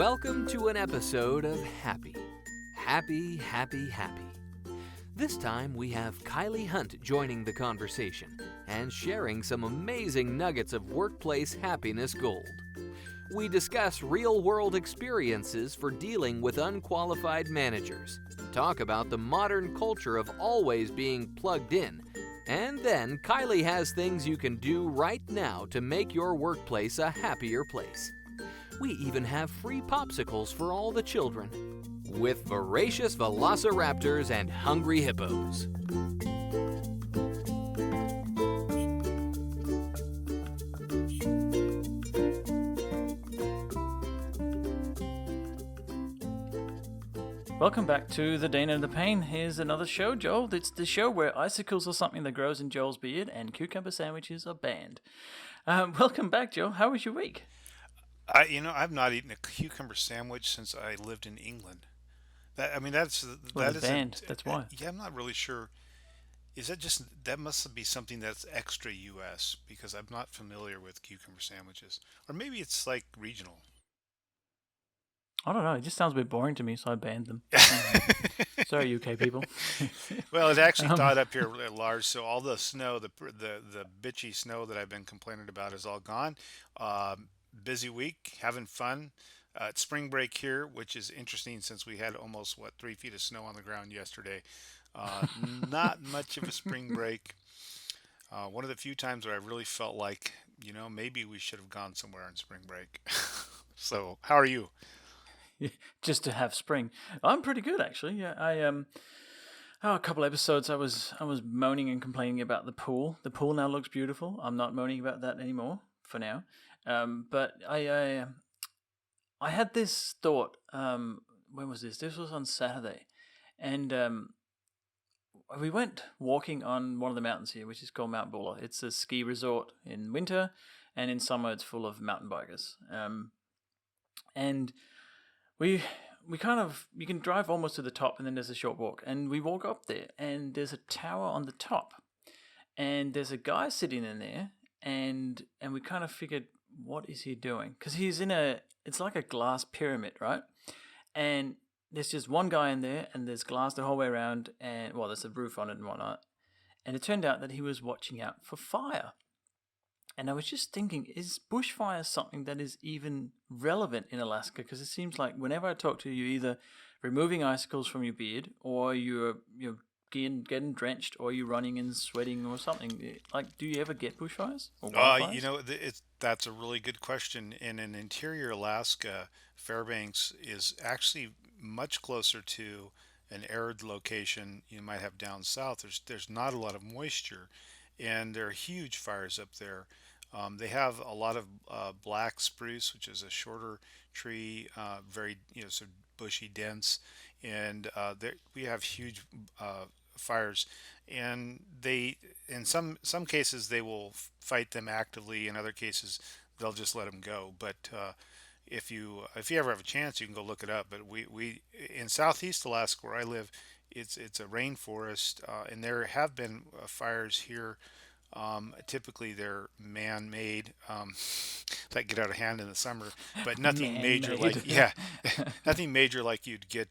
Welcome to an episode of Happy. Happy, happy, happy. This time we have Kylie Hunt joining the conversation and sharing some amazing nuggets of workplace happiness gold. We discuss real-world experiences for dealing with unqualified managers, talk about the modern culture of always being plugged in, and then Kylie has things you can do right now to make your workplace a happier place. We even have free popsicles for all the children, with viracious velociraptors and hungry hippos. Welcome back to The Dean and the Pain. Here's another show, Joel. It's the show where icicles are something that grows in Joel's beard and cucumber sandwiches are banned. Welcome back, Joel. How was your week? I've not eaten a cucumber sandwich since I lived in England. Well, they're banned. That's why. Yeah, I'm not really sure. Is that just that must be something that's extra U.S. because I'm not familiar with cucumber sandwiches, or maybe it's like regional. I don't know. It just sounds a bit boring to me, so I banned them. Sorry, UK people. Well, it actually thawed up here large, so all the snow, the bitchy snow that I've been complaining about is all gone. Busy week, having fun. It's spring break here, which is interesting since we had almost 3 feet of snow on the ground yesterday. Not much of a spring break. One of the few times where I really felt like, maybe we should have gone somewhere on spring break. So, how are you? Just to have spring. I'm pretty good, actually. Yeah, a couple episodes I was moaning and complaining about the pool. The pool now looks beautiful. I'm not moaning about that anymore for now. But I had this thought. When was this? This was on Saturday, and we went walking on one of the mountains here, which is called Mount Buller. It's a ski resort in winter, and in summer it's full of mountain bikers. And we kind of, you can drive almost to the top, and then there's a short walk, and we walk up there, and there's a tower on the top, and there's a guy sitting in there, and we kind of figured, what is he doing? Because he's it's like a glass pyramid, right? And there's just one guy in there, and there's glass the whole way around, and there's a roof on it and whatnot. And it turned out that he was watching out for fire. And I was just thinking, is bushfire something that is even relevant in Alaska? Because it seems like whenever I talk to you, you're either removing icicles from your beard, or you're getting drenched, or you're running and sweating or something. Like, do you ever get bushfires or wildfires? That's a really good question. In an interior Alaska, Fairbanks is actually much closer to an arid location you might have down south. There's not a lot of moisture, and there are huge fires up there. They have a lot of black spruce, which is a shorter tree, very sort of bushy, dense, and we have huge fires, and in some cases they will fight them actively. In other cases, they'll just let them go. But if you ever have a chance, you can go look it up. But we in southeast Alaska, where I live, it's a rainforest, and there have been fires here. Typically they're man-made, that get out of hand in the summer, but nothing major nothing major like you'd get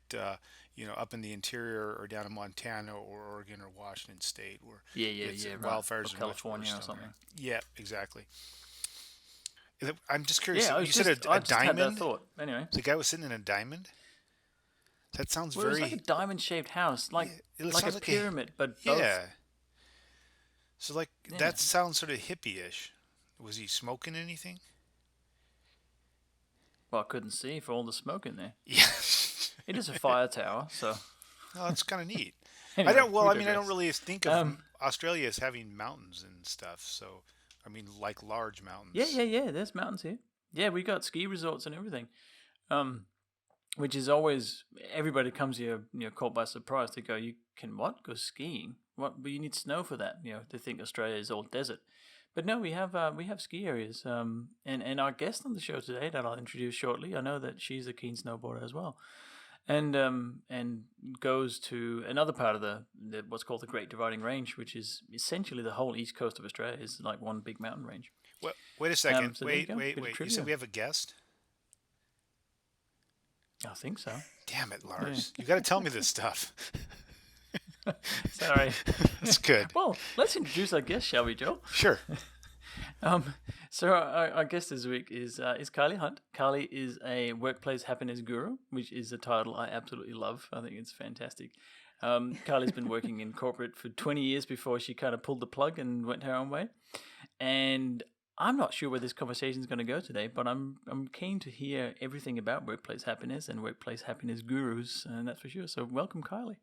up in the interior or down in Montana or Oregon or Washington State, where wildfires or California or something. Yeah, exactly. I'm just curious. Yeah, you said a I just diamond. had that thought. Anyway, The guy was sitting in a diamond. That sounds it was like a diamond-shaped house, like a pyramid, but both. Yeah. So that sounds sort of hippie-ish. Was he smoking anything? Well, I couldn't see for all the smoke in there. Yeah. It is a fire tower, so. Oh, that's kind of neat. Anyway, I don't really think of Australia as having mountains and stuff. So, like large mountains. Yeah. There's mountains here. Yeah, we got ski resorts and everything. Which is always, everybody comes here, caught by surprise. They go, you can what? Go skiing? What? But you need snow for that. They think Australia is all desert. But no, we have ski areas. And our guest on the show today that I'll introduce shortly, I know that she's a keen snowboarder as well, and goes to another part of the what's called the Great Dividing Range, which is essentially the whole east coast of Australia is like one big mountain range. Wait a second. So wait. You said we have a guest? I think so. Damn it, Yeah. Lars. You got to tell me this stuff. Sorry. That's good. Well, let's introduce our guest, shall we, Joel? Sure. So our guest this week is Kylie Hunt. Kylie is a workplace happiness guru, which is a title I absolutely love. I think it's fantastic. Kylie's been working in corporate for 20 years before she kind of pulled the plug and went her own way. And I'm not sure where this conversation is going to go today, but I'm keen to hear everything about workplace happiness and workplace happiness gurus, and that's for sure. So welcome, Kylie.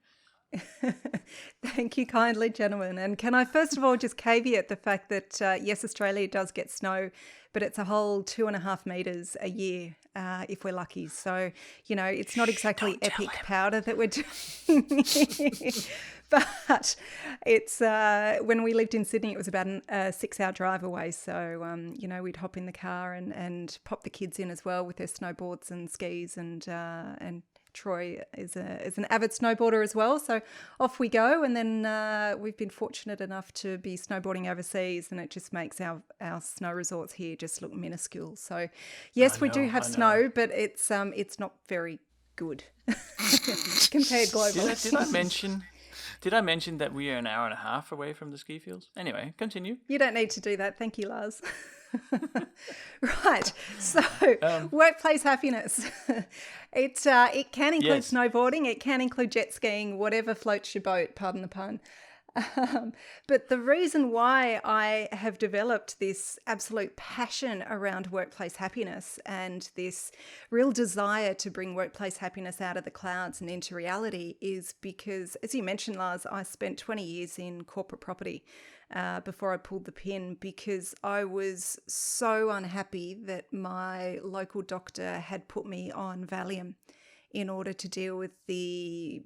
Thank you kindly, gentlemen. And can I first of all just caveat the fact that, yes, Australia does get snow, but it's a whole 2.5 metres a year if we're lucky. So, it's not exactly epic powder that we're doing. But it's when we lived in Sydney, it was about a 6-hour drive away. So, we'd hop in the car and pop the kids in as well with their snowboards and skis and Troy is an avid snowboarder as well, so off we go. And then we've been fortunate enough to be snowboarding overseas, and it just makes our snow resorts here just look minuscule. So yes, we do have snow, but it's not very good compared globally. Did I mention that we are an hour and a half away from the ski fields? Anyway, continue. You don't need to do that. Thank you, Lars. Right. So workplace happiness. It can include snowboarding. It can include jet skiing, whatever floats your boat, pardon the pun. But the reason why I have developed this absolute passion around workplace happiness and this real desire to bring workplace happiness out of the clouds and into reality is because, as you mentioned, Lars, I spent 20 years in corporate property before I pulled the pin, because I was so unhappy that my local doctor had put me on Valium in order to deal with the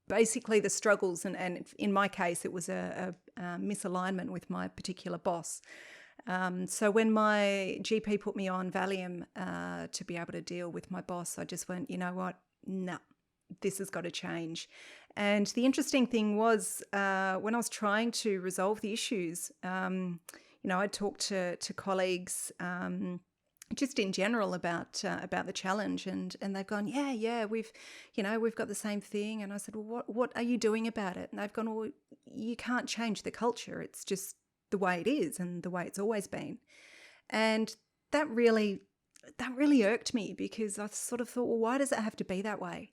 basically the struggles, and in my case it was a misalignment with my particular boss. So when my GP put me on Valium to be able to deal with my boss, I just went, you know what, no, this has got to change. And the interesting thing was when I was trying to resolve the issues, I talked to colleagues just in general about the challenge, and they've gone, yeah, we've got the same thing. And I said, well, what are you doing about it? And they've gone, well, you can't change the culture. It's just the way it is and the way it's always been. And that really irked me, because I sort of thought, well, why does it have to be that way?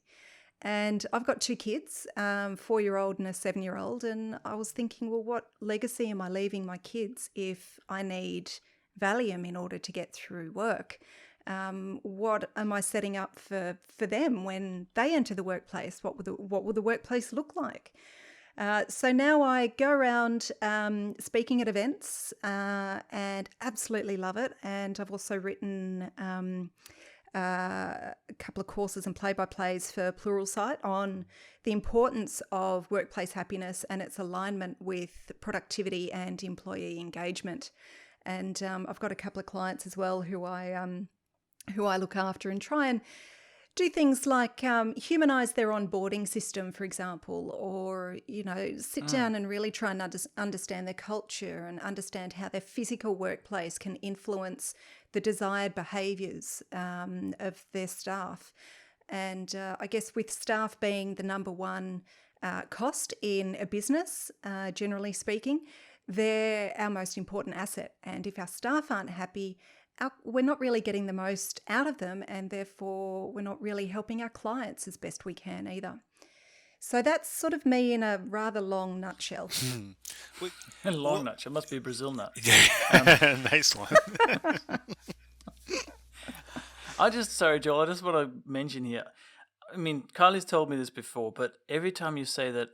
And I've got 2 kids, 4-year-old and a 7-year-old. And I was thinking, well, what legacy am I leaving my kids if I need Valium in order to get through work? What am I setting up for them when they enter the workplace? What will the workplace look like? So now I go around speaking at events and absolutely love it. And I've also written a couple of courses and play-by-plays for Pluralsight on the importance of workplace happiness and its alignment with productivity and employee engagement. And I've got a couple of clients as well who I look after and try and do things like humanize their onboarding system, for example, or, sit down and really try and understand their culture and understand how their physical workplace can influence the desired behaviours of their staff. And I guess with staff being the number one cost in a business, generally speaking, they're our most important asset. And if our staff aren't happy, we're not really getting the most out of them, and therefore we're not really helping our clients as best we can either. So that's sort of me in a rather long nutshell. A long nutshell. Must be a Brazil nut. Nice one. Sorry, Joel, I just want to mention here. I mean, Kylie's told me this before, but every time you say that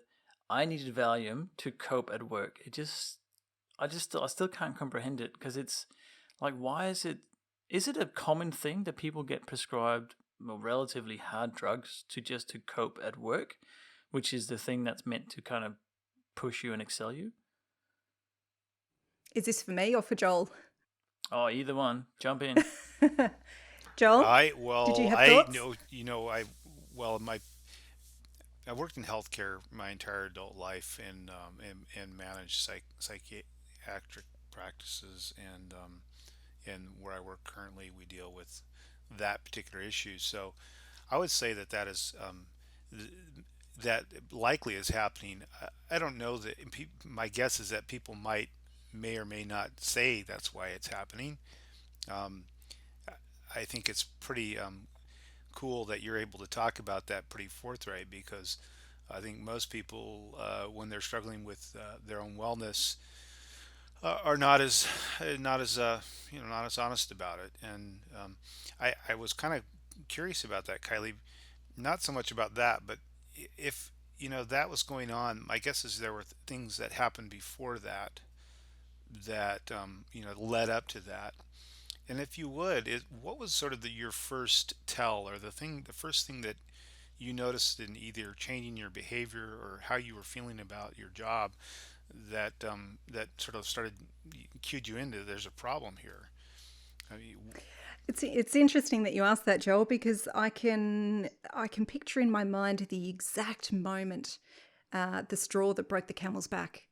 I needed Valium to cope at work, I still can't comprehend it, because it's like, why is it a common thing that people get prescribed relatively hard drugs to cope at work, which is the thing that's meant to kind of push you and excel you? Is this for me or for Joel? Oh, either one. Jump in. Joel, did you have thoughts? I worked in healthcare my entire adult life and managed psychiatric practices, and where I work currently, we deal with that particular issue. So I would say that that likely is happening. I don't know that my guess is that people may or may not say that's why it's happening. Um, I think it's pretty cool that you're able to talk about that pretty forthright, because I think most people, when they're struggling with their own wellness, are not as honest about it. And I was kind of curious about that, Kylie. Not so much about that, but if that was going on, my guess is there were things that happened before that that led up to that. And if you would, what was sort of your first tell, or the first thing that you noticed in either changing your behavior or how you were feeling about your job, that sort of cued you into there's a problem here. I mean, It's interesting that you asked that, Joel, because I can picture in my mind the exact moment, the straw that broke the camel's back.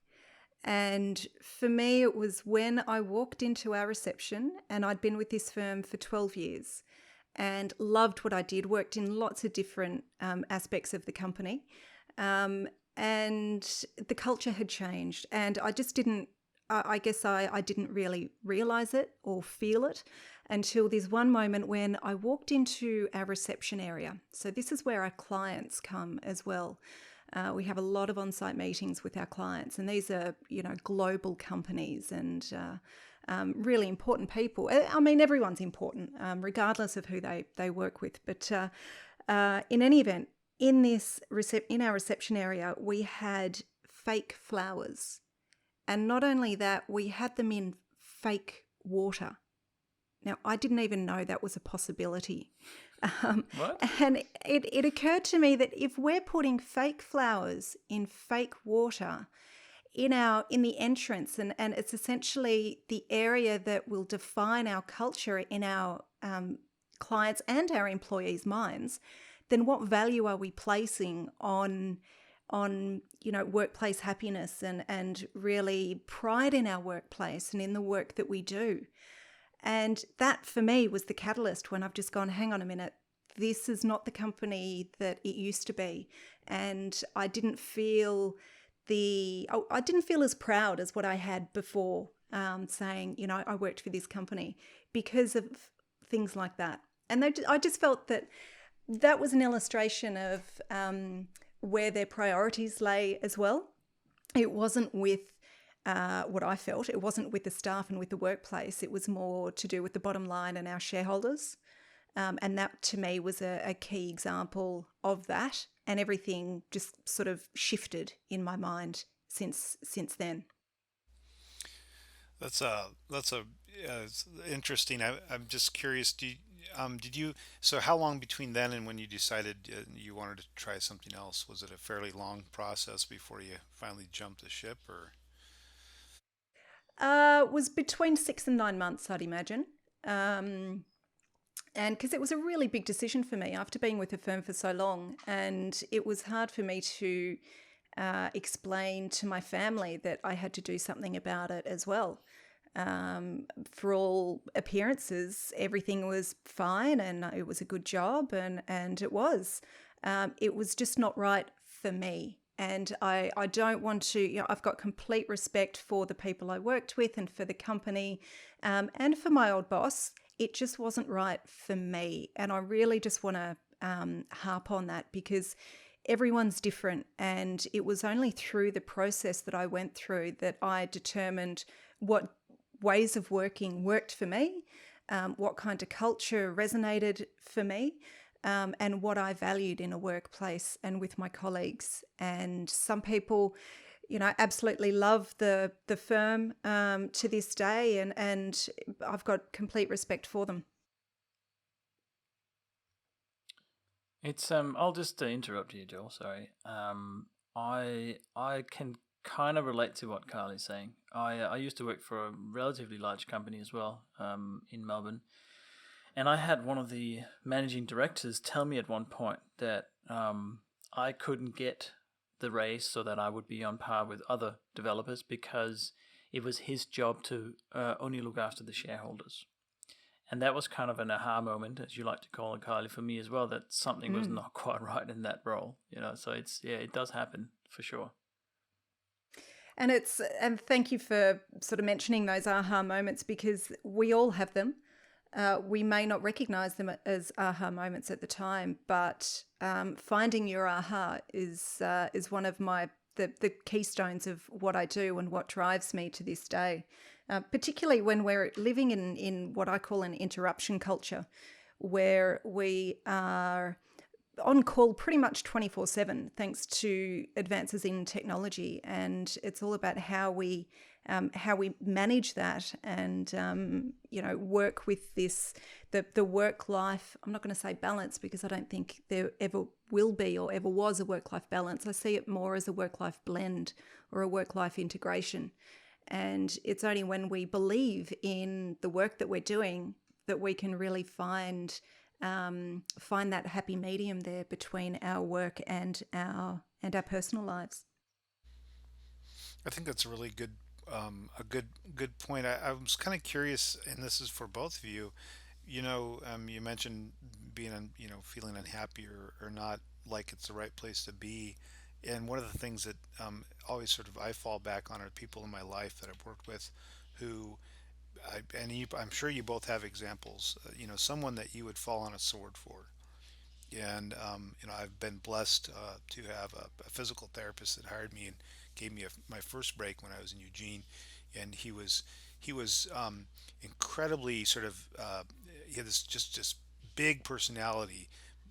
And for me, it was when I walked into our reception, and I'd been with this firm for 12 years and loved what I did, worked in lots of different aspects of the company. And the culture had changed, and I just didn't, I guess I didn't really realize it or feel it until this one moment when I walked into our reception area. So this is where our clients come as well. We have a lot of on-site meetings with our clients, and these are, global companies and really important people. I mean, everyone's important, regardless of who they work with. But in any event, in our reception area, we had fake flowers, and not only that, we had them in fake water. Now, I didn't even know that was a possibility. What? And it occurred to me that if we're putting fake flowers in fake water in the entrance, and it's essentially the area that will define our culture in our clients and our employees' minds, then what value are we placing on workplace happiness and really pride in our workplace and in the work that we do? And that for me was the catalyst when I've just gone, hang on a minute, this is not the company that it used to be. And I didn't feel as proud as what I had before, saying, I worked for this company, because of things like that. And I just felt that was an illustration of where their priorities lay as well. It wasn't with what I felt. It wasn't with the staff and with the workplace. It was more to do with the bottom line and our shareholders. And that to me was a key example of that. And everything just sort of shifted in my mind since then. It's interesting. I'm just curious. Did you? So how long between then and when you decided you wanted to try something else? Was it a fairly long process before you finally jumped the ship, or? Was between 6 and 9 months, I'd imagine. And because it was a really big decision for me after being with the firm for so long, and it was hard for me to explain to my family that I had to do something about it as well. For all appearances, everything was fine and it was a good job, and it was. It was just not right for me. And I don't want to, I've got complete respect for the people I worked with and for the company, and for my old boss. It just wasn't right for me. And I really just want to harp on that, because everyone's different. And it was only through the process that I went through that I determined what ways of working worked for me, what kind of culture resonated for me, and what I valued in a workplace and with my colleagues. And some people, absolutely love the firm to this day, and I've got complete respect for them. It's I'll just interrupt you, Joel. Sorry. I can kind of relate to what Kylie's saying. I used to work for a relatively large company as well, in Melbourne, and I had one of the managing directors tell me at one point that I couldn't get the raise so that I would be on par with other developers, because it was his job to only look after the shareholders. And that was kind of an aha moment, as you like to call it, Kylie, for me as well, that something was not quite right in that role, so it does happen for sure. And thank you for sort of mentioning those aha moments, because we all have them. We may not recognize them as aha moments at the time, but finding your aha is one of the keystones of what I do and what drives me to this day. Particularly when we're living in what I call an interruption culture, where we are on call pretty much 24/7 thanks to advances in technology, and it's all about how we manage that and work with the work life. I'm not going to say balance, because I don't think there ever will be or ever was a work life balance. I see it more as a work life blend or a work life integration, and it's only when we believe in the work that we're doing that we can really find that happy medium there between our work and our personal lives. I think that's a really good point. I was kind of curious, and this is for both of you. You mentioned being, feeling unhappy or not like it's the right place to be. And one of the things that always sort of I fall back on are people in my life that I've worked with who, I'm sure you both have examples, someone that you would fall on a sword for. And I've been blessed to have a physical therapist that hired me and gave me my first break when I was in Eugene. And he was incredibly sort of he had this just big personality.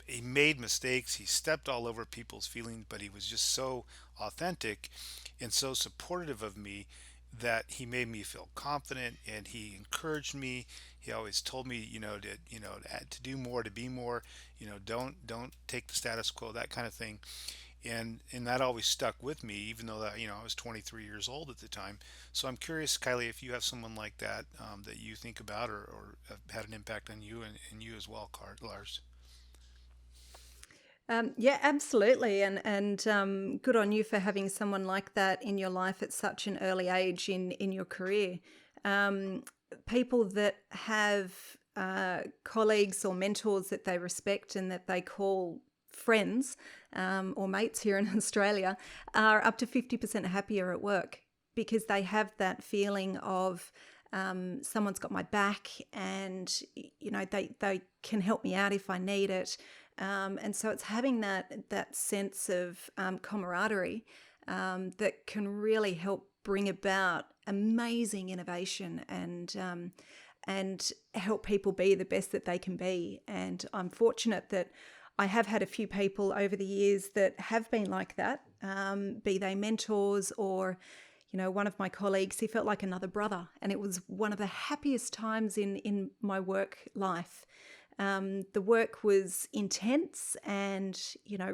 He made mistakes. He stepped all over people's feelings, but he was just so authentic and so supportive of me that he made me feel confident, and he encouraged me. He always told me, to do more, to be more, don't take the status quo, that kind of thing. And that always stuck with me, even though that, I was 23 years old at the time. So I'm curious, Kylie, if you have someone like that that you think about or have had an impact on you and you as well, Lars. Yeah, absolutely, and good on you for having someone like that in your life at such an early age in your career. People that have colleagues or mentors that they respect and that they call friends or mates here in Australia are up to 50% happier at work, because they have that feeling of someone's got my back, and they can help me out if I need it. And so it's having that sense of camaraderie that can really help bring about amazing innovation and help people be the best that they can be. And I'm fortunate that I have had a few people over the years that have been like that, be they mentors or, one of my colleagues. He felt like another brother, and it was one of the happiest times in my work life. The work was intense and,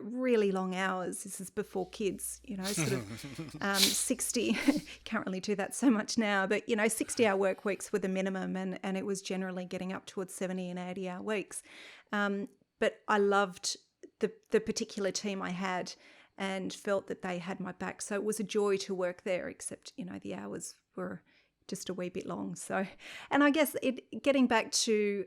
really long hours. This is before kids, sort of 60, can't really do that so much now, but, 60-hour work weeks were the minimum, and it was generally getting up towards 70 and 80-hour weeks. But I loved the particular team I had and felt that they had my back. So it was a joy to work there, except, the hours were just a wee bit long. So, and I guess getting back to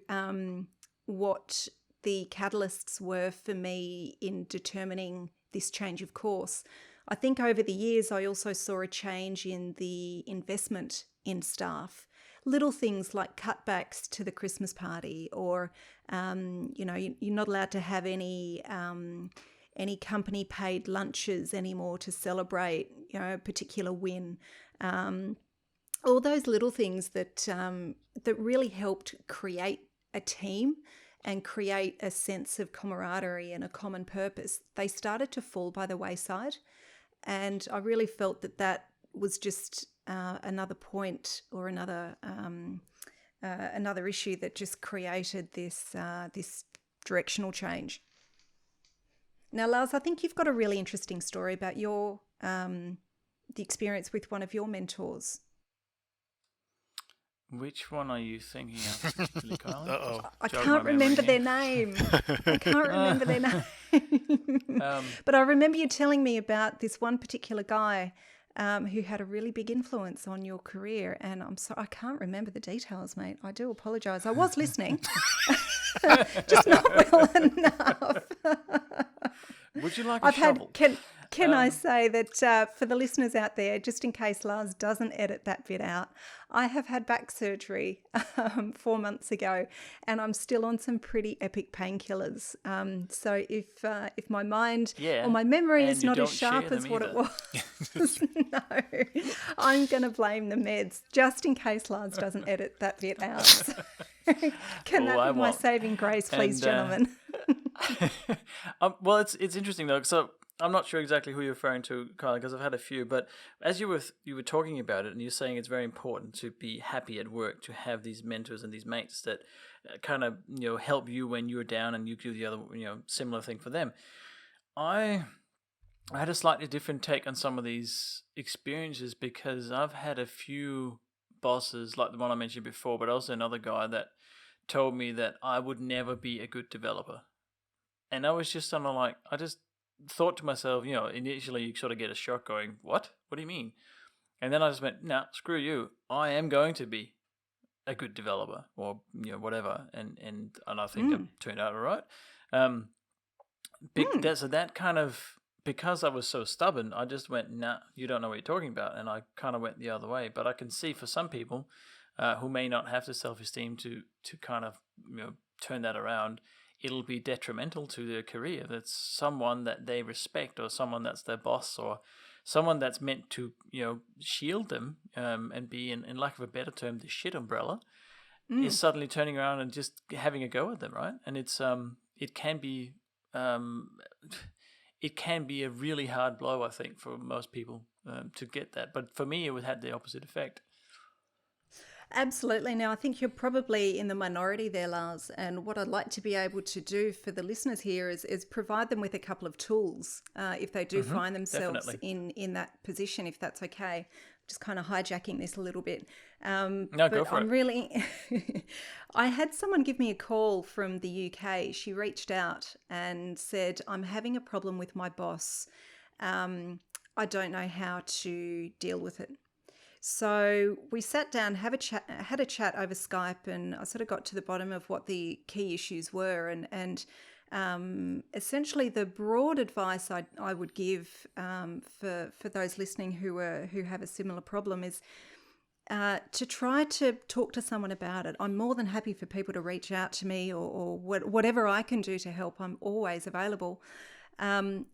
what the catalysts were for me in determining this change of course, I think over the years I also saw a change in the investment in staff. Little things like cutbacks to the Christmas party, or you're not allowed to have any company paid lunches anymore to celebrate a particular win. All those little things that really helped create a team and create a sense of camaraderie and a common purpose, they started to fall by the wayside. And I really felt that was just another point or another issue that just created this directional change. Now, Lars, I think you've got a really interesting story about your the experience with one of your mentors. Which one are you thinking of, particularly, Kylie? Uh-oh. I can't remember their name. I can't remember their name. But I remember you telling me about this one particular guy who had a really big influence on your career. And I can't remember the details, mate. I do apologise. I was listening, just not well enough. Would you like a shovel? Can I say that for the listeners out there, just in case Lars doesn't edit that bit out, I have had back surgery 4 months ago, and I'm still on some pretty epic painkillers. So if my mind or my memory is not as sharp as what it was, no, I'm going to blame the meds, just in case Lars doesn't edit that bit out. So, can that be my saving grace, please, gentlemen? Well, it's interesting though. So I'm not sure exactly who you're referring to, Kylie, because I've had a few. But as you were talking about it, and you're saying it's very important to be happy at work, to have these mentors and these mates that kind of help you when you're down, and you do the other similar thing for them. I had a slightly different take on some of these experiences because I've had a few bosses, like the one I mentioned before, but also another guy that told me that I would never be a good developer. And I was just I just thought to myself, initially you sort of get a shock going, what? What do you mean? And then I just went, nah, screw you. I am going to be a good developer or, whatever. And I think it turned out all right. So that kind of, because I was so stubborn, I just went, nah, you don't know what you're talking about. And I kind of went the other way. But I can see for some people who may not have the self-esteem to kind of, turn that around, it'll be detrimental to their career. That's someone that they respect, or someone that's their boss, or someone that's meant to, shield them and be, in lack of a better term, the shit umbrella, is suddenly turning around and just having a go at them, right? And it's it can be a really hard blow, I think, for most people to get that. But for me, it had the opposite effect. Absolutely. Now, I think you're probably in the minority there, Lars. And what I'd like to be able to do for the listeners here is provide them with a couple of tools if they do find themselves in that position, if that's okay. Just kind of hijacking this a little bit. No, but go for it. I'm really... I had someone give me a call from the UK. She reached out and said, I'm having a problem with my boss. I don't know how to deal with it. So we sat down, had a chat over Skype, and I sort of got to the bottom of what the key issues were. And essentially the broad advice I would give for those listening who have a similar problem is to try to talk to someone about it. I'm more than happy for people to reach out to me or whatever I can do to help. I'm always available. And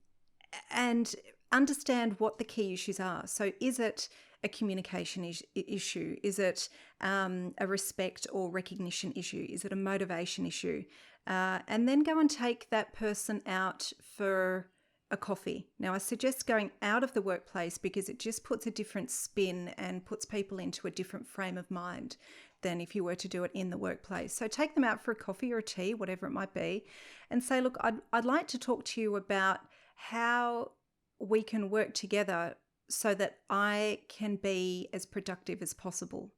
understand what the key issues are. So is it a communication issue? Is it a respect or recognition issue? Is it a motivation issue? And then go and take that person out for a coffee. Now, I suggest going out of the workplace because it just puts a different spin and puts people into a different frame of mind than if you were to do it in the workplace. So take them out for a coffee or a tea, whatever it might be, and say, look, I'd like to talk to you about how we can work together so that I can be as productive as possible.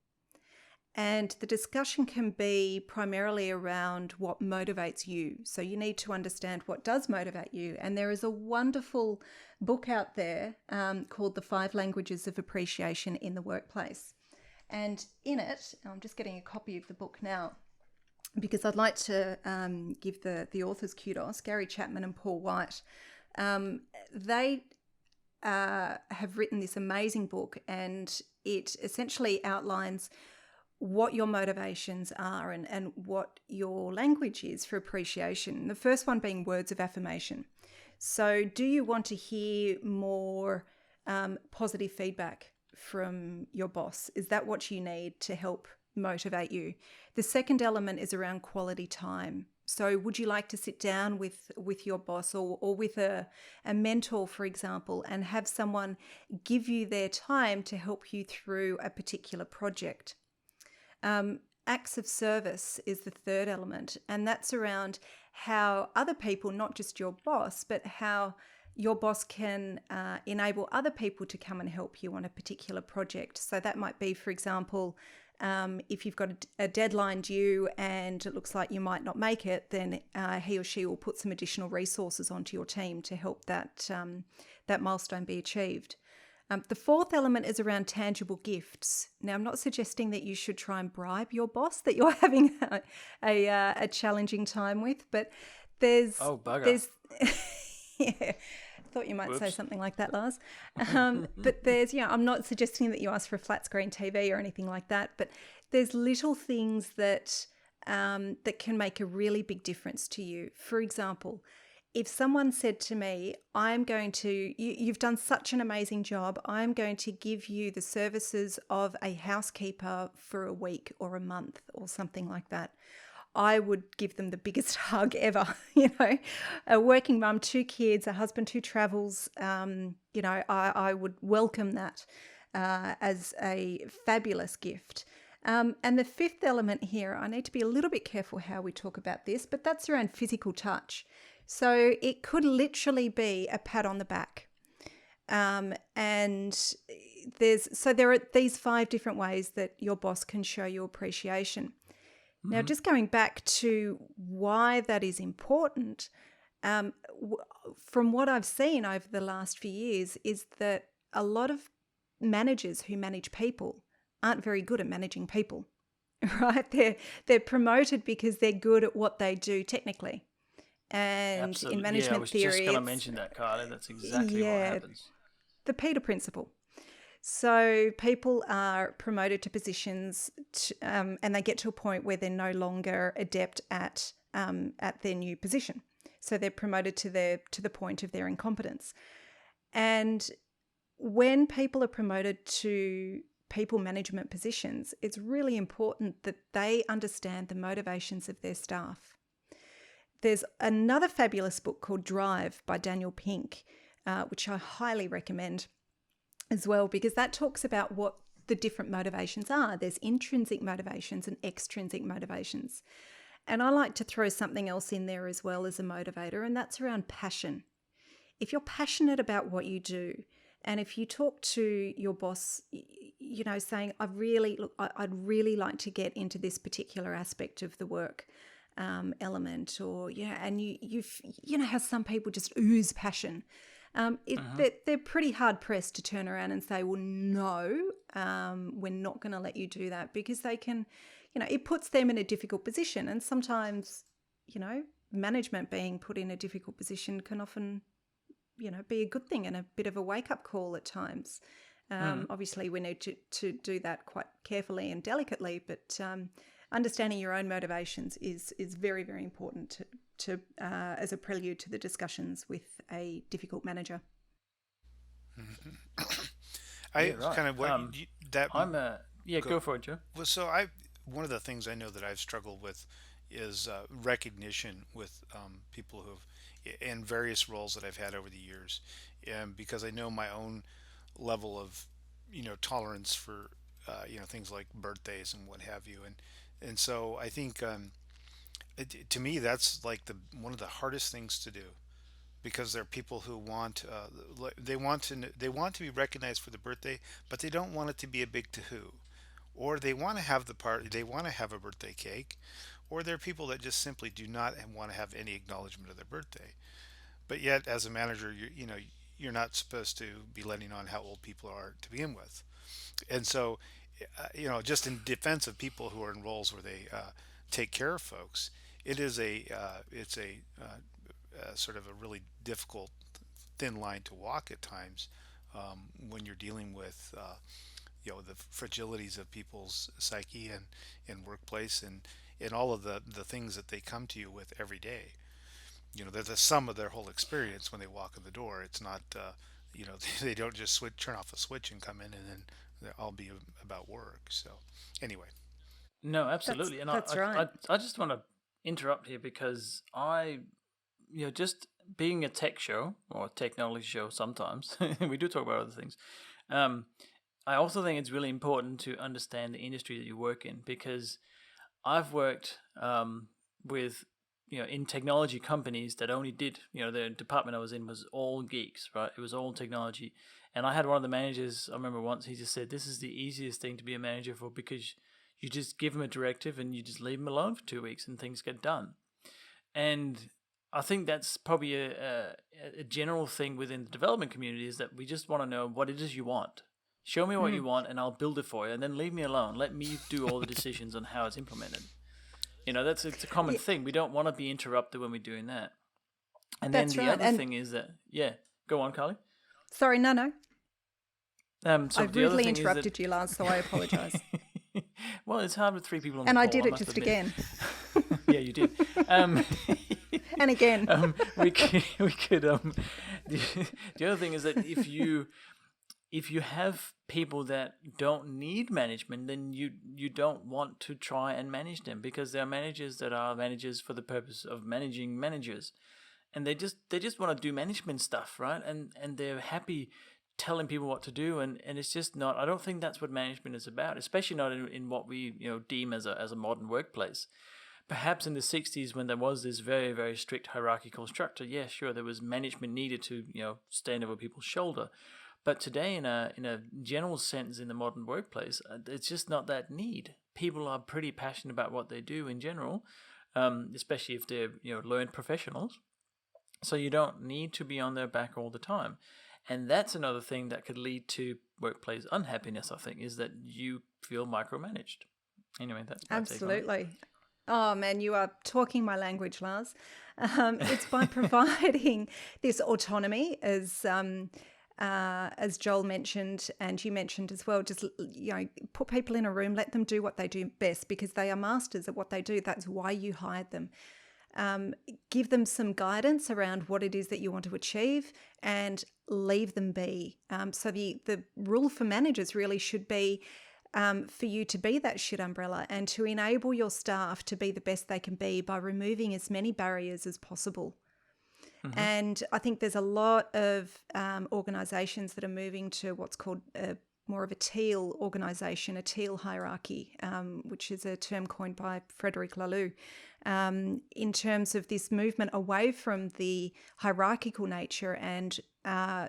And the discussion can be primarily around what motivates you. So you need to understand what does motivate you. And there is a wonderful book out there called The 5 Languages of Appreciation in the Workplace. And in it, I'm just getting a copy of the book now because I'd like to give the authors kudos, Gary Chapman and Paul White. They have written this amazing book, and it essentially outlines what your motivations are and what your language is for appreciation. The first one being words of affirmation. So do you want to hear more positive feedback from your boss? Is that what you need to help motivate you? The second element is around quality time. So would you like to sit down with your boss or with a mentor, for example, and have someone give you their time to help you through a particular project? Acts of service is the third element, and that's around how other people, not just your boss, but how your boss can enable other people to come and help you on a particular project. So that might be, for example, if you've got a deadline due and it looks like you might not make it, then he or she will put some additional resources onto your team to help that milestone be achieved. The fourth element is around tangible gifts. Now, I'm not suggesting that you should try and bribe your boss that you're having a challenging time with, but there's bugger. yeah, thought you might say Whoops. something like that, Lars. But there's, I'm not suggesting that you ask for a flat screen TV or anything like that, but there's little things that that can make a really big difference to you. For example, if someone said to me, you've done such an amazing job, I'm going to give you the services of a housekeeper for a week or a month or something like that, I would give them the biggest hug ever. A working mum, 2 kids, a husband who travels, I would welcome that as a fabulous gift. And the fifth element here, I need to be a little bit careful how we talk about this, but that's around physical touch. So it could literally be a pat on the back. And there are these 5 different ways that your boss can show you appreciation. Mm-hmm. Now, just going back to why that is important, from what I've seen over the last few years is that a lot of managers who manage people aren't very good at managing people, right? They're promoted because they're good at what they do technically. And Absolutely. in management theory, I was just going to mention that, Kylie. That's exactly what happens. The Peter principle. So people are promoted to positions, and they get to a point where they're no longer adept at their new position. So they're promoted to the point of their incompetence. And when people are promoted to people management positions, it's really important that they understand the motivations of their staff. There's another fabulous book called Drive by Daniel Pink, which I highly recommend as well, because that talks about what the different motivations are. There's intrinsic motivations and extrinsic motivations. And I like to throw something else in there as well as a motivator, and that's around passion. If you're passionate about what you do, and if you talk to your boss, saying, I'd really like to get into this particular aspect of the work element, or and you know how some people just ooze passion. They're pretty hard pressed to turn around and say, well, no, we're not going to let you do that, because they can, it puts them in a difficult position. And sometimes, management being put in a difficult position can often, be a good thing and a bit of a wake up call at times. Obviously, we need to do that quite carefully and delicately, but understanding your own motivations is very, very important to as a prelude to the discussions with a difficult manager. Kind of go for it, Joe. Well, one of the things I know that I've struggled with is recognition with people in various roles that I've had over the years, and because I know my own level of tolerance for things like birthdays and what have you, and so I think to me that's like one of the hardest things to do, because there are people who they want to be recognized for the birthday, but they don't want it to be a big to-hoo, or they want to have the party, they want to have a birthday cake, or there are people that just simply do not want to have any acknowledgement of their birthday. But yet, as a manager, you're not supposed to be letting on how old people are to begin with. And so, just in defense of people who are in roles where they take care of folks, it's a sort of a really difficult thin line to walk at times, when you're dealing with the fragilities of people's psyche and workplace, and all of the things that they come to you with every day. They're the sum of their whole experience when they walk in the door. It's not, they don't just turn off a switch and come in and then they'll all be about work. So anyway. No, absolutely. That's right. I just want to interrupt here, because just being a tech show or a technology show sometimes, we do talk about other things. I also think it's really important to understand the industry that you work in, because I've worked with in technology companies that only did, the department I was in was all geeks, right? It was all technology. And I had one of the managers, I remember once, he just said, this is the easiest thing to be a manager for, because you just give them a directive and you just leave them alone for 2 weeks and things get done. And I think that's probably a general thing within the development community, is that we just want to know what it is you want. Show me what you want and I'll build it for you, and then leave me alone. Let me do all the decisions on how it's implemented. It's a common thing. We don't want to be interrupted when we're doing that. And then the other thing is that, go on, Kylie. Sorry, no. So I rudely interrupted you, Lars, so I apologise. Well, it's hard with three people on the and call. I did it just again. Yeah, you did. And again. We could. The other thing is that if you have people that don't need management, then you don't want to try and manage them, because there are managers that are managers for the purpose of managing managers, and they just want to do management stuff, right? And they're happy telling people what to do, and it's just not. I don't think that's what management is about, especially not in what we deem as a modern workplace. Perhaps in the 60s, when there was this very, very strict hierarchical structure, yeah, sure, there was management needed to stand over people's shoulder. But today, in a general sense, in the modern workplace, it's just not that need. People are pretty passionate about what they do in general, especially if they're learned professionals. So you don't need to be on their back all the time. And that's another thing that could lead to workplace unhappiness, I think, is that you feel micromanaged. Anyway, that's my take on it. Absolutely. Oh, man, you are talking my language, Lars. It's by providing this autonomy, as Joel mentioned, and you mentioned as well, just, put people in a room, let them do what they do best, because they are masters at what they do. That's why you hired them. Give them some guidance around what it is that you want to achieve, and leave them be. So the rule for managers really should be for you to be that shit umbrella, and to enable your staff to be the best they can be by removing as many barriers as possible. Mm-hmm. And I think there's a lot of organisations that are moving to what's called more of a teal organisation, a teal hierarchy, which is a term coined by Frederic Laloux, in terms of this movement away from the hierarchical nature and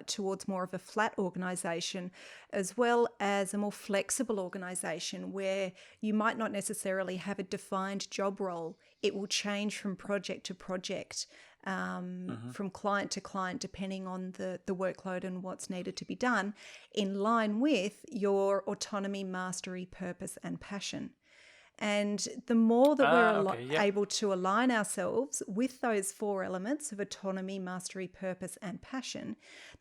towards more of a flat organisation, as well as a more flexible organisation where you might not necessarily have a defined job role. It will change from project to project, from client to client, depending on the workload and what's needed to be done, in line with your autonomy, mastery, purpose, and passion. And the more that we're able to align ourselves with those four elements of autonomy, mastery, purpose, and passion,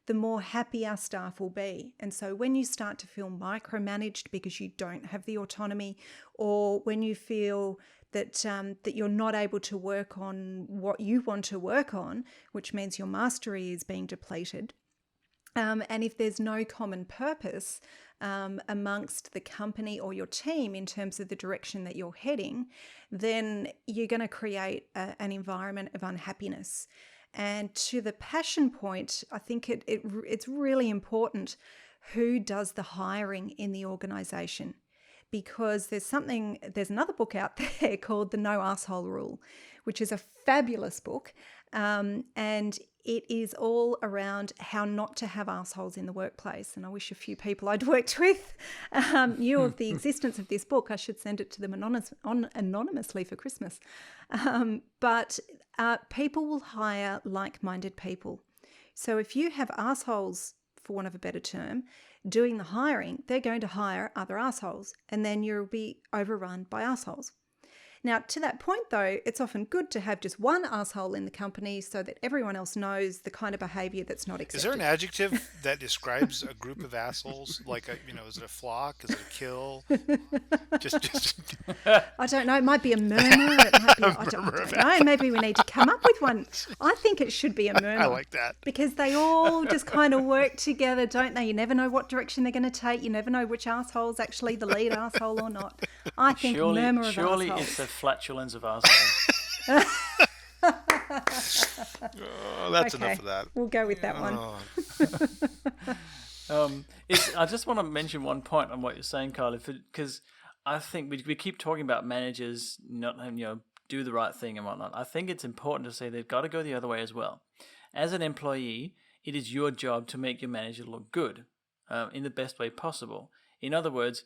the more happy our staff will be. And so when you start to feel micromanaged because you don't have the autonomy, or when you feel that that you're not able to work on what you want to work on, which means your mastery is being depleted, and if there's no common purpose amongst the company or your team in terms of the direction that you're heading, then you're going to create an environment of unhappiness. And to the passion point, I think it's really important who does the hiring in the organisation, because there's another book out there called The No Arsehole Rule, which is a fabulous book, and it is all around how not to have assholes in the workplace. And I wish a few people I'd worked with knew of the existence of this book. I should send it to them anonymously for Christmas. But people will hire like-minded people. So if you have assholes, for want of a better term, doing the hiring, they're going to hire other assholes, and then you'll be overrun by assholes. Now, to that point, though, it's often good to have just one asshole in the company so that everyone else knows the kind of behavior that's not accepted. Is there an adjective that describes a group of assholes? Like, is it a flock? Is it a kill? just. I don't know. It might be a murmur. It might be, I don't know. Maybe we need to come up with one. I think it should be a murmur. I like that. Because they all just kind of work together, don't they? You never know what direction they're going to take. You never know which asshole's actually the lead asshole or not. I think murmur of assholes. Surely it's the flatulence of assholes. That's enough of that. We'll go with that one. I just want to mention one point on what you're saying, Kylie, because I think we keep talking about managers not do the right thing and whatnot. I think it's important to say they've got to go the other way as well. As an employee, it is your job to make your manager look good in the best way possible. In other words,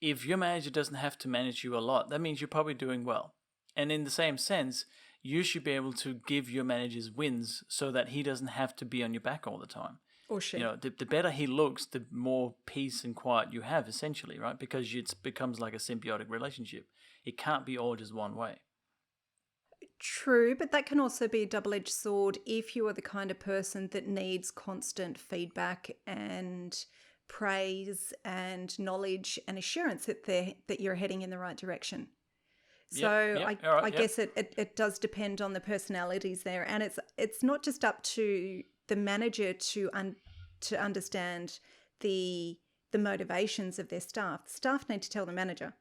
if your manager doesn't have to manage you a lot, that means you're probably doing well. And in the same sense, you should be able to give your managers wins so that he doesn't have to be on your back all the time. Or she. The better he looks, the more peace and quiet you have, essentially, right? Because it becomes like a symbiotic relationship. It can't be all just one way. True, but that can also be a double-edged sword if you are the kind of person that needs constant feedback and praise and knowledge and assurance that you're heading in the right direction. So I guess it does depend on the personalities there, and it's not just up to the manager to understand the motivations of their staff. The staff need to tell the manager.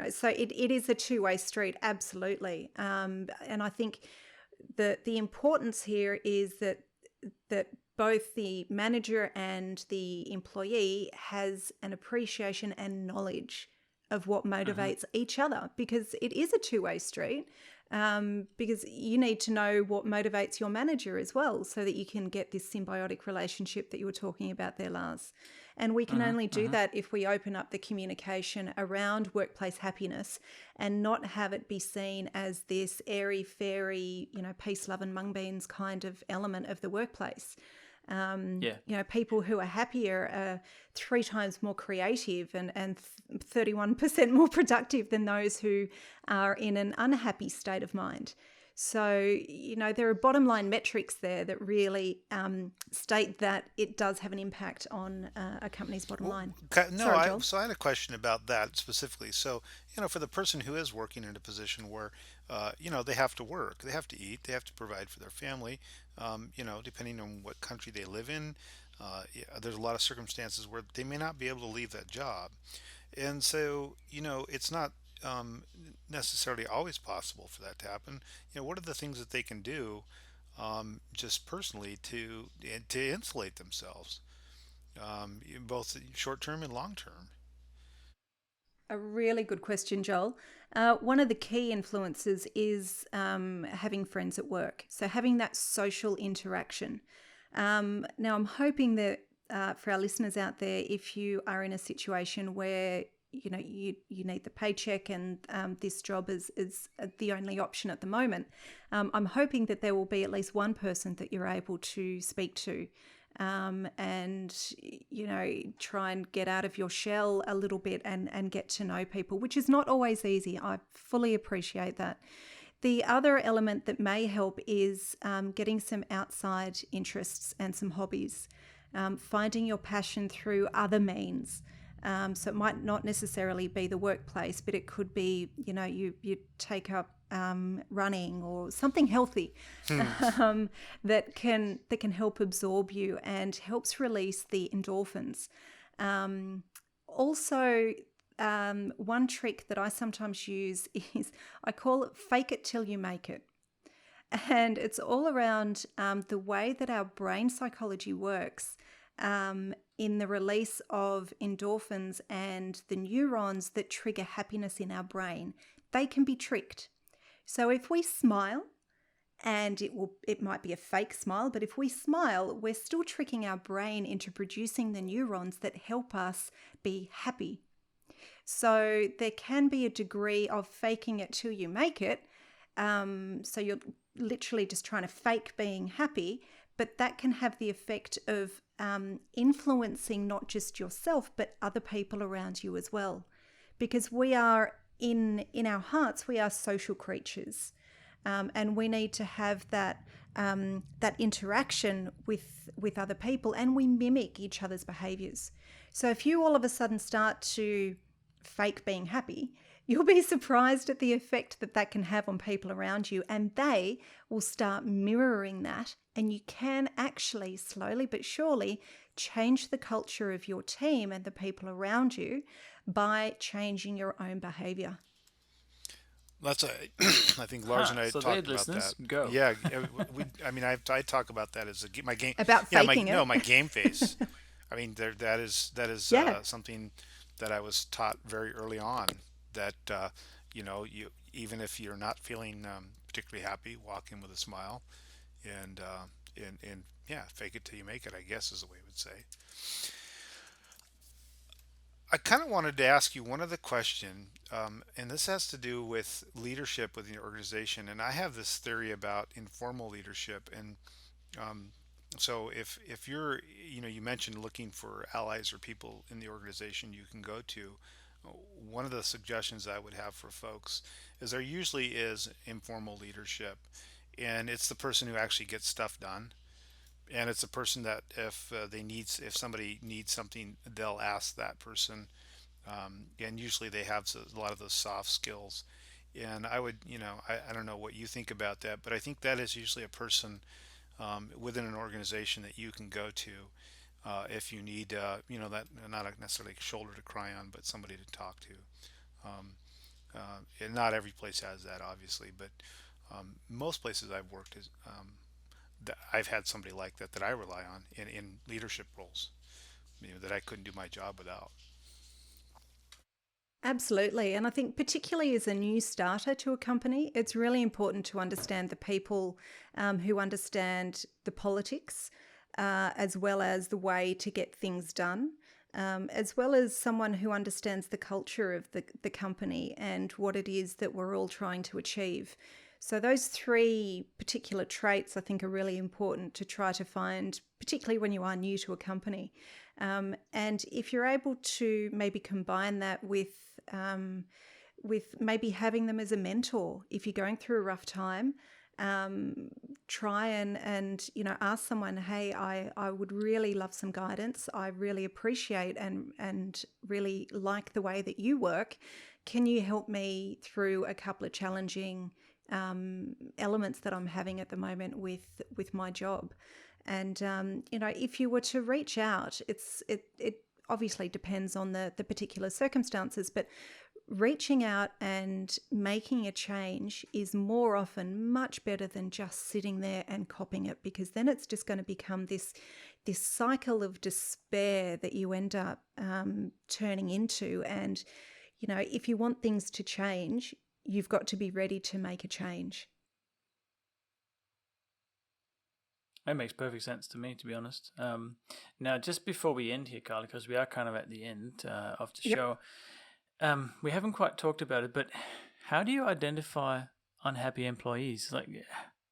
So it is a two-way street, absolutely. And I think the importance here is that both the manager and the employee has an appreciation and knowledge of what motivates each other, because it is a two-way street. Because you need to know what motivates your manager as well, so that you can get this symbiotic relationship that you were talking about there, Lars. And we can only do that if we open up the communication around workplace happiness and not have it be seen as this airy-fairy, peace, love and mung beans kind of element of the workplace. People who are happier are 3 times more creative and 31% more productive than those who are in an unhappy state of mind. So, there are bottom line metrics there that really state that it does have an impact on a company's bottom line. Sorry, Joel. So I had a question about that specifically. So, for the person who is working in a position where, they have to work, they have to eat, they have to provide for their family, depending on what country they live in, there's a lot of circumstances where they may not be able to leave that job. And so, it's not necessarily always possible for that to happen. What are the things that they can do just personally to insulate themselves, both short term and long term? A really good question, Joel. One of the key influences is having friends at work. So having that social interaction. Now, I'm hoping that for our listeners out there, if you are in a situation where you need the paycheck and this job is the only option at the moment, I'm hoping that there will be at least one person that you're able to speak to and try and get out of your shell a little bit and get to know people, which is not always easy. I fully appreciate that. The other element that may help is getting some outside interests and some hobbies, finding your passion through other means. So it might not necessarily be the workplace, but it could be, you take up running or something healthy that can help absorb you and helps release the endorphins. Also, one trick that I sometimes use is I call it fake it till you make it. And it's all around the way that our brain psychology works in the release of endorphins and the neurons that trigger happiness in our brain. They can be tricked. So if we smile, and it might be a fake smile, but if we smile, we're still tricking our brain into producing the neurons that help us be happy. So there can be a degree of faking it till you make it. So you're literally just trying to fake being happy, but that can have the effect of influencing not just yourself, but other people around you as well. Because we are, in our hearts, we are social creatures. And we need to have that interaction with other people, and we mimic each other's behaviors. So if you all of a sudden start to fake being happy, you'll be surprised at the effect that can have on people around you, and they will start mirroring that, and you can actually slowly but surely change the culture of your team and the people around you by changing your own behavior. I think Lars and I so talked about that. Go. Yeah, I talk about that as my game. About faking it. My game face. I mean, that is something that I was taught very early on. That you even if you're not feeling particularly happy, walk in with a smile, and fake it till you make it, I guess is the way I would say. I kind of wanted to ask you one other question, and this has to do with leadership within your organization. And I have this theory about informal leadership. And um, so, if you're, you mentioned looking for allies or people in the organization you can go to. One of the suggestions I would have for folks is there usually is informal leadership, and it's the person who actually gets stuff done. And it's a person that if somebody needs something, they'll ask that person, and usually they have a lot of those soft skills. And I would, I don't know what you think about that, but I think that is usually a person within an organization that you can go to if you need, that not necessarily a shoulder to cry on, but somebody to talk to. Um, and not every place has that, obviously, but most places I've worked is I've had somebody like that I rely on in leadership roles, that I couldn't do my job without. Absolutely. And I think, particularly as a new starter to a company, it's really important to understand the people who understand the politics, as well as the way to get things done, as well as someone who understands the culture of the company and what it is that we're all trying to achieve. So, those three particular traits I think are really important to try to find, particularly when you are new to a company. And if you're able to maybe combine that with maybe having them as a mentor, if you're going through a rough time, try and ask someone, hey, I would really love some guidance. I really appreciate and really like the way that you work. Can you help me through a couple of challenging elements that I'm having at the moment with my job? And if you were to reach out, it obviously depends on the particular circumstances, but reaching out and making a change is more often much better than just sitting there and copying it, because then it's just going to become this cycle of despair that you end up turning into. And if you want things to change, you've got to be ready to make a change. That makes perfect sense to me, to be honest. Now, just before we end here, Kylie, because we are kind of at the end of the Yep. show, we haven't quite talked about it, but how do you identify unhappy employees? Like,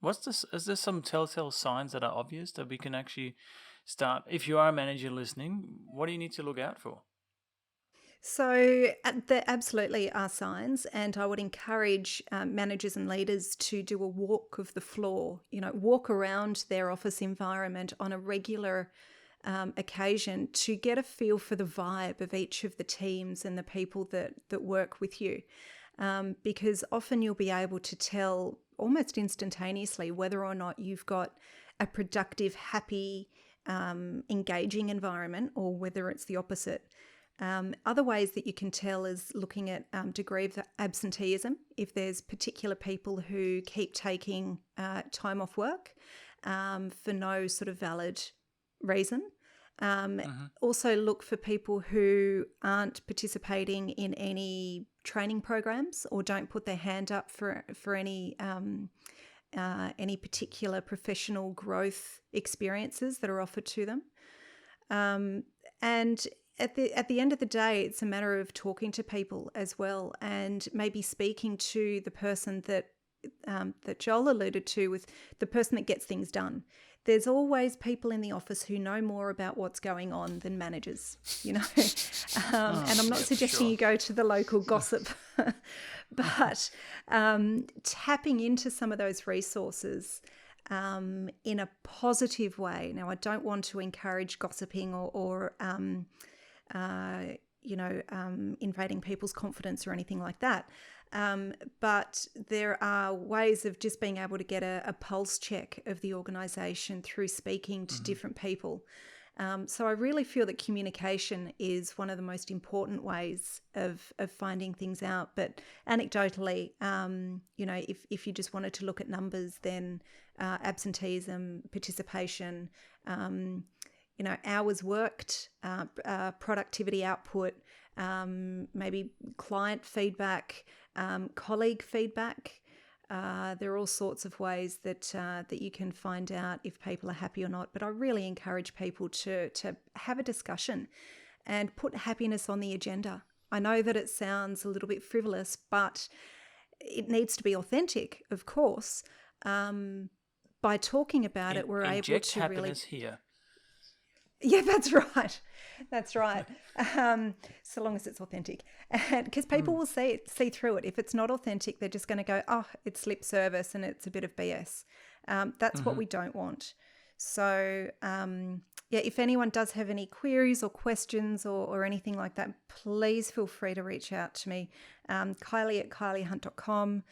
is there some telltale signs that are obvious that we can actually start? If you are a manager listening, what do you need to look out for? So there absolutely are signs, and I would encourage managers and leaders to do a walk of the floor, walk around their office environment on a regular occasion to get a feel for the vibe of each of the teams and the people that work with you. Because often you'll be able to tell almost instantaneously whether or not you've got a productive, happy, engaging environment, or whether it's the opposite. Other ways that you can tell is looking at degree of absenteeism. If there's particular people who keep taking time off work for no sort of valid reason. Also look for people who aren't participating in any training programs or don't put their hand up for any particular professional growth experiences that are offered to them. And at the end of the day, it's a matter of talking to people as well, and maybe speaking to the person that Joel alluded to, with the person that gets things done. There's always people in the office who know more about what's going on than managers, and I'm not suggesting you go to the local gossip, but tapping into some of those resources in a positive way. Now, I don't want to encourage gossiping or invading people's confidence or anything like that. But there are ways of just being able to get a pulse check of the organisation through speaking to different people. So I really feel that communication is one of the most important ways of finding things out. But anecdotally, if you just wanted to look at numbers, then absenteeism, participation, hours worked, productivity output, maybe client feedback, colleague feedback. There are all sorts of ways that you can find out if people are happy or not. But I really encourage people to have a discussion and put happiness on the agenda. I know that it sounds a little bit frivolous, but it needs to be authentic, of course. By talking about it, we're able to happiness here. Yeah, that's right. That's right. So long as it's authentic. Because people will see through it. If it's not authentic, they're just going to go, oh, it's lip service and it's a bit of BS. That's what we don't want. So, if anyone does have any queries or questions or anything like that, please feel free to reach out to me. Kylie at kyliehunt.com.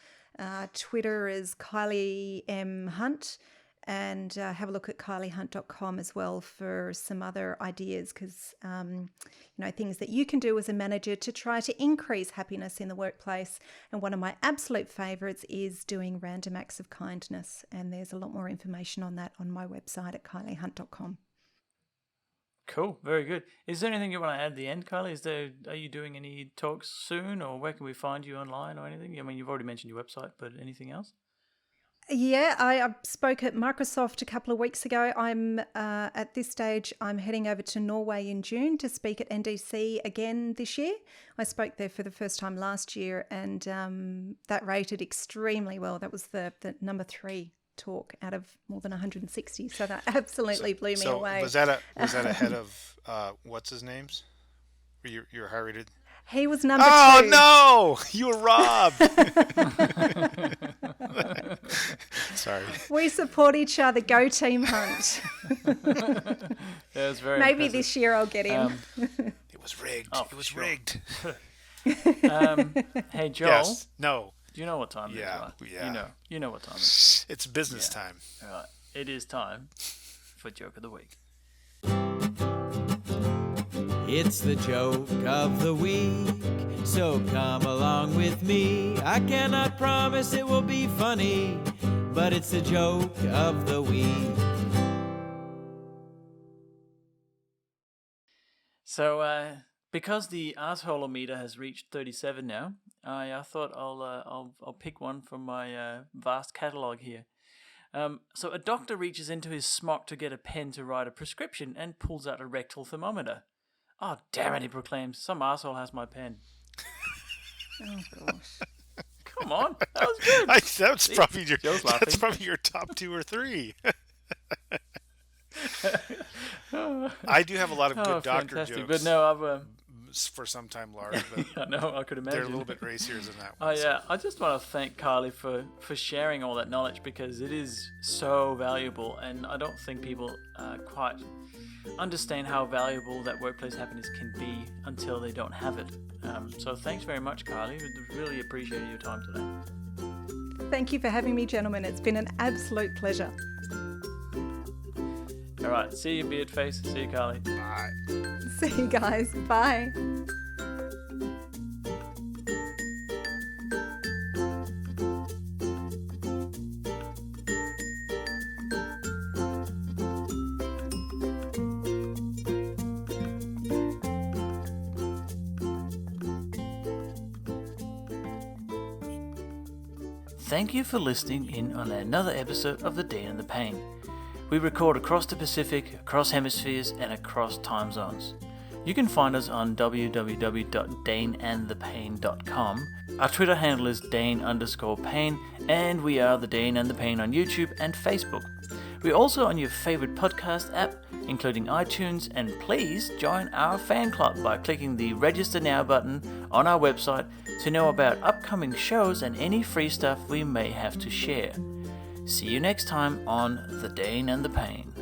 Twitter is Kylie M. Hunt. And have a look at kyliehunt.com as well for some other ideas, because, things that you can do as a manager to try to increase happiness in the workplace. And one of my absolute favourites is doing random acts of kindness. And there's a lot more information on that on my website at kyliehunt.com. Cool. Very good. Is there anything you want to add at the end, Kylie? Are you doing any talks soon, or where can we find you online or anything? I mean, you've already mentioned your website, but anything else? Yeah, I spoke at Microsoft a couple of weeks ago. I'm at this stage, I'm heading over to Norway in June to speak at NDC again this year. I spoke there for the first time last year, and that rated extremely well. That was the number 3 talk out of more than 160. So that absolutely blew me away. Was that ahead of what's his name's? You're high rated? He was number 2. Oh no! You were robbed. Sorry. We support each other. Go Team Hunt. Yeah, it's very Maybe impressive. this year I'll get in. It was rigged. Oh, it was sure. rigged. Hey, Joel. Yes. No. Do you know what time it is, right? Yeah. You know what time it is. It's business time. All right. It is time for Joke of the Week. It's the joke of the week, so come along with me. I cannot promise it will be funny, but it's the joke of the week. So, because the arsehole-o-meter has reached 37 now, I thought I'll pick one from my vast catalogue here. So a doctor reaches into his smock to get a pen to write a prescription and pulls out a rectal thermometer. Oh, damn it, he proclaims. Some arsehole has my pen. Oh, gosh. Come on. That was good. That's probably your top 2 or 3. I do have a lot of good doctor fantastic. jokes. But no, I've... for some time, Lars, but I know, I could imagine. they're a little bit racier than that Oh one. yeah, I just want to thank Kylie for sharing all that knowledge, because it is so valuable, and I don't think people quite understand how valuable that workplace happiness can be until they don't have it. So thanks very much, Kylie. We really appreciated your time today. Thank you for having me, gentlemen. It's been an absolute pleasure. All right, see you, Beard Face. See you, Kylie. Bye. See you guys. Bye. Thank you for listening in on another episode of The Dane and the Pain. We record across the Pacific, across hemispheres, and across time zones. You can find us on www.daneandthepain.com. Our Twitter handle is Dane_Pain, and we are The Dane and the Pain on YouTube and Facebook. We're also on your favorite podcast app, including iTunes, and please join our fan club by clicking the Register Now button on our website to know about upcoming shows and any free stuff we may have to share. See you next time on The Dane and the Pain.